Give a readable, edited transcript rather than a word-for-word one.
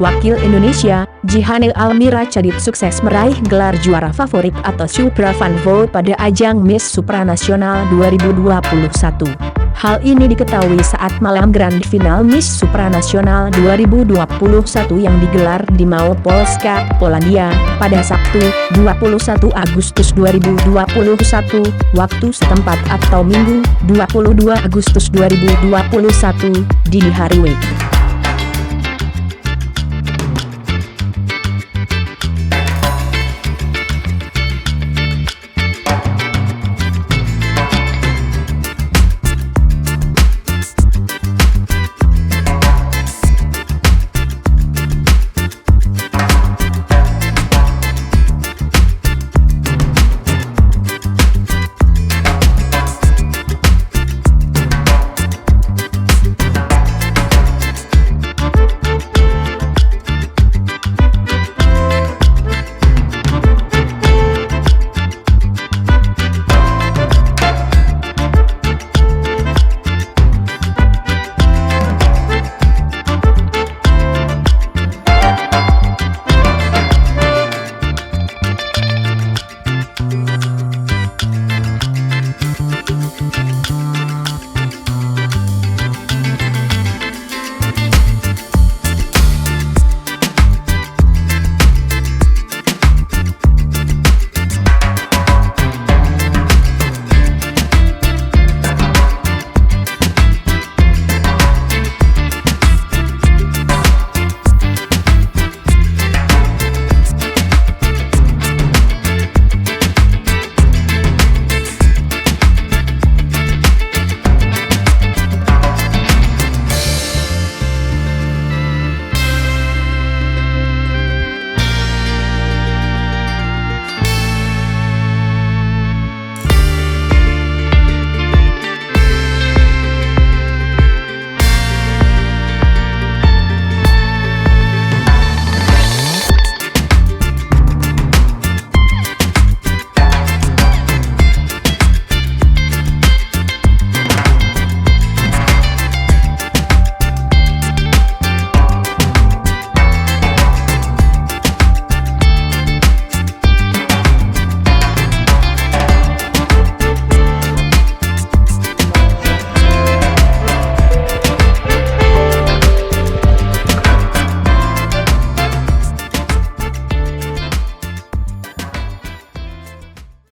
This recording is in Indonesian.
Wakil Indonesia, Jihane Almira Chadid sukses meraih gelar juara favorit atau Supra Fun Vote pada ajang Miss Supranasional 2021. Hal ini diketahui saat malam Grand Final Miss Supranasional 2021 yang digelar di Małopolska, Polandia, pada Sabtu, 21 Agustus 2021, waktu setempat atau Minggu, 22 Agustus 2021, dini hari.